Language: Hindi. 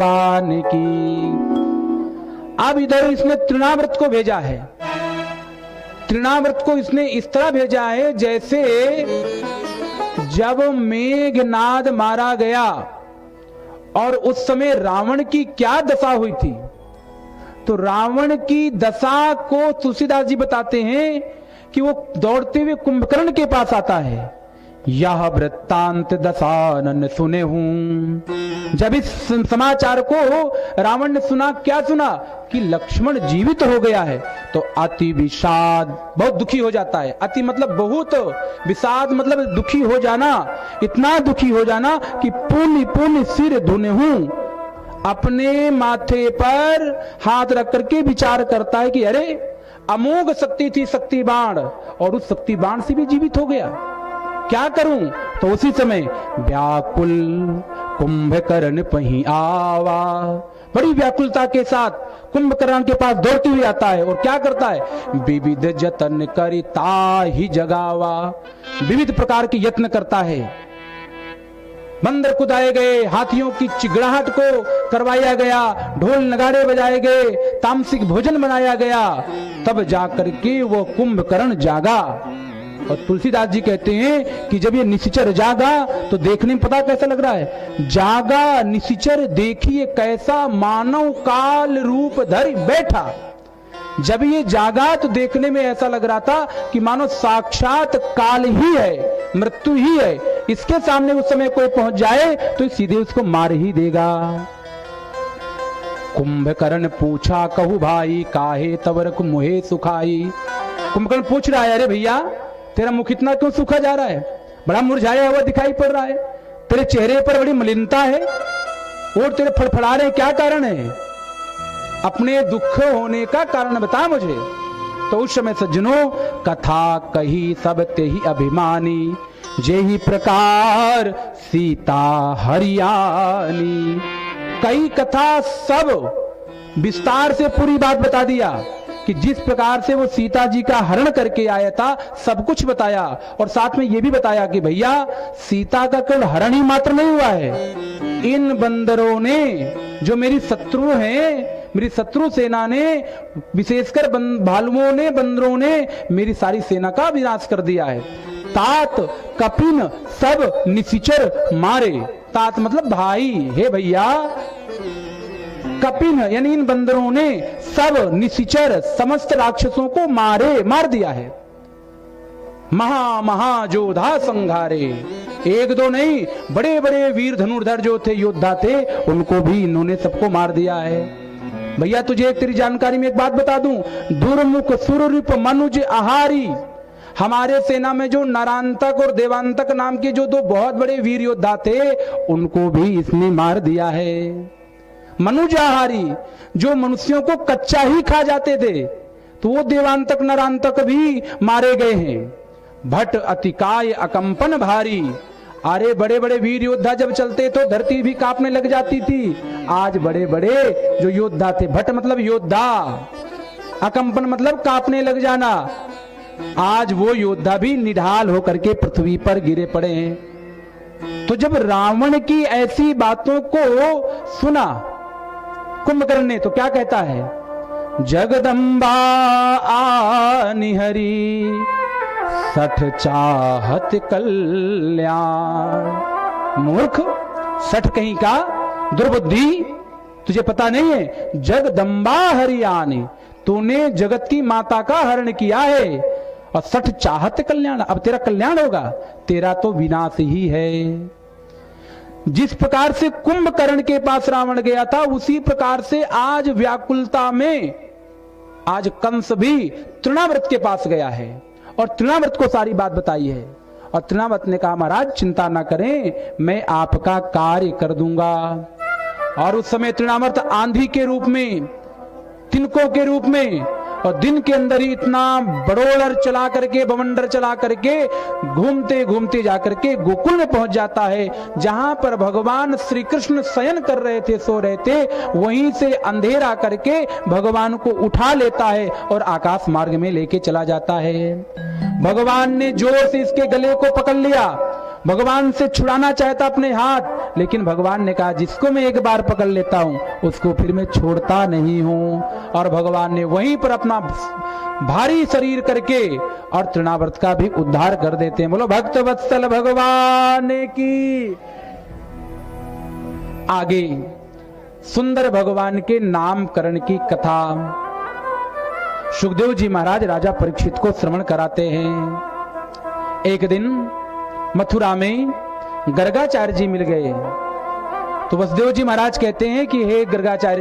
भगवान की। अब इधर इसने तृणाव्रत को भेजा है। तृणाव्रत को इसने इस तरह भेजा है जैसे जब मेघनाद मारा गया और उस समय रावण की क्या दशा हुई थी, तो रावण की दशा को तुलसीदास जी बताते हैं कि वो दौड़ते हुए कुंभकर्ण के पास आता है। यह वृत्तांत दशानन सुने हूं। जब इस समाचार को रावण ने सुना, क्या सुना कि लक्ष्मण जीवित हो गया है, तो अति विषाद, बहुत दुखी हो जाता है। अति मतलब बहुत, विषाद मतलब दुखी हो जाना, इतना दुखी हो जाना कि पुण्य पुण्य सिर धुने हूं। अपने माथे पर हाथ रख करके विचार करता है कि अरे अमोघ शक्ति थी शक्ति बाण, और उस शक्ति बाण से भी जीवित हो गया, क्या करूं। तो उसी समय व्याकुल कुंभकर्ण पही आवा, बड़ी व्याकुलता के साथ कुंभकर्ण के पास दौड़ते हुए आता है और क्या करता है, विविध जतन करिता ही जगावा, विविध प्रकार के यत्न करता है। बंदर कुदाए गए, हाथियों की चिगड़ाहट को करवाया गया, ढोल नगाड़े बजाए गए, तामसिक भोजन बनाया गया, तब जाकर के वो कुंभकर्ण जागा। और तुलसीदास जी कहते हैं कि जब ये निशिचर जागा तो देखने में पता कैसा लग रहा है, जागा निशिचर देखिए कैसा मानव काल रूप धरि बैठा। जब ये जागा तो देखने में ऐसा लग रहा था कि मानो साक्षात काल ही है, मृत्यु ही है, इसके सामने उस समय कोई पहुंच जाए तो सीधे उसको मार ही देगा। कुंभकर्ण पूछा कहू भाई काहे तवरक मुहे सुखाई। कुंभकर्ण पूछ रहा है, अरे भैया तेरा मुख इतना क्यों सूखा जा रहा है, बड़ा मुरझाया हुआ दिखाई पड़ रहा है, तेरे चेहरे पर बड़ी मलिनता है और तेरे फड़फड़ा रहे, क्या कारण है, अपने दुख होने का कारण बता मुझे। तो उस समय सज्जनों कथा कही सब ते ही अभिमानी, जेहि प्रकार सीता हरियाणी। कई कथा सब विस्तार से पूरी बात बता दिया कि जिस प्रकार से वो सीता जी का हरण करके आया था, सब कुछ बताया। और साथ में ये भी बताया कि भैया सीता का केवल हरण ही मात्र नहीं हुआ है, इन बंदरों ने, जो मेरी शत्रु हैं, मेरी शत्रु सेना ने, विशेषकर भालुओं ने, बंदरों ने मेरी सारी सेना का विनाश कर दिया है। तात कपिन सब निशिचर मारे, तात मतलब भाई, हे भैया कपिन यानी इन बंदरों ने सब निशिचर समस्त राक्षसों को मार दिया है। महा जोधा संघारे, एक दो नहीं, बड़े बड़े वीर धनुर्धर जो थे, योद्धा थे, उनको भी इन्होंने सबको मार दिया है। भैया तुझे एक तेरी जानकारी में एक बात बता दूं, दुर्मुख सुररूप मनुज आहारी, हमारे सेना में जो नरांतक और देवांतक नाम के जो दो बहुत बड़े वीर योद्धा थे, उनको भी इसने मार दिया है। मनुजाहारी, जो मनुष्यों को कच्चा ही खा जाते थे, तो वो देवांतक नरांतक भी मारे गए हैं। भट अतिकाय अकंपन भारी, अरे बड़े बड़े वीर योद्धा जब चलते तो धरती भी कांपने लग जाती थी। आज बड़े बड़े जो योद्धा थे, भट मतलब योद्धा, अकंपन मतलब कांपने लग जाना, आज वो योद्धा भी निढाल होकर के पृथ्वी पर गिरे पड़े हैं। तो जब रावण की ऐसी बातों को सुना कुंभकर्ण ने, तो क्या कहता है, जगदम्बा आनि हरि सठ चाहत कल्याण। मूर्ख, सठ कहीं का, दुर्बुद्धि, तुझे पता नहीं है, जगदम्बा हरि आनि, तूने जगत की माता का हरण किया है, और सठ चाहत कल्याण, अब तेरा कल्याण होगा, तेरा तो विनाश ही है। जिस प्रकार से कुंभकर्ण के पास रावण गया था, उसी प्रकार से आज व्याकुलता में आज कंस भी तृणाव्रत के पास गया है और तृणाव्रत को सारी बात बताई है। और तृणाव्रत ने कहा, महाराज चिंता ना करें, मैं आपका कार्य कर दूंगा। और उस समय तृणाव्रत आंधी के रूप में, तिनकों के रूप में, और दिन के अंदर ही इतना बड़ोलर चला करके, बवंडर चला करके, घूमते घूमते जाकर के गोकुल में पहुंच जाता है, जहां पर भगवान श्री कृष्ण शयन कर रहे थे, सो रहे थे। वहीं से अंधेरा करके भगवान को उठा लेता है और आकाश मार्ग में लेके चला जाता है। भगवान ने जोर से इसके गले को पकड़ लिया, भगवान से छुड़ाना चाहता अपने हाथ, लेकिन भगवान ने कहा जिसको मैं एक बार पकड़ लेता हूं उसको फिर मैं छोड़ता नहीं हूं। और भगवान ने वहीं पर अपना भारी शरीर करके और तृणावर्त का भी उद्धार कर देते हैं। बोलो भक्त वत्सल भगवान की। आगे सुंदर भगवान के नामकरण की कथा सुखदेव जी महाराज राजा परीक्षित को श्रवण कराते हैं। एक दिन मथुरा में गर्गाचार्य जी मिल गए तो वसुदेव जी महाराज कहते हैं कि हे गर्गाचार्य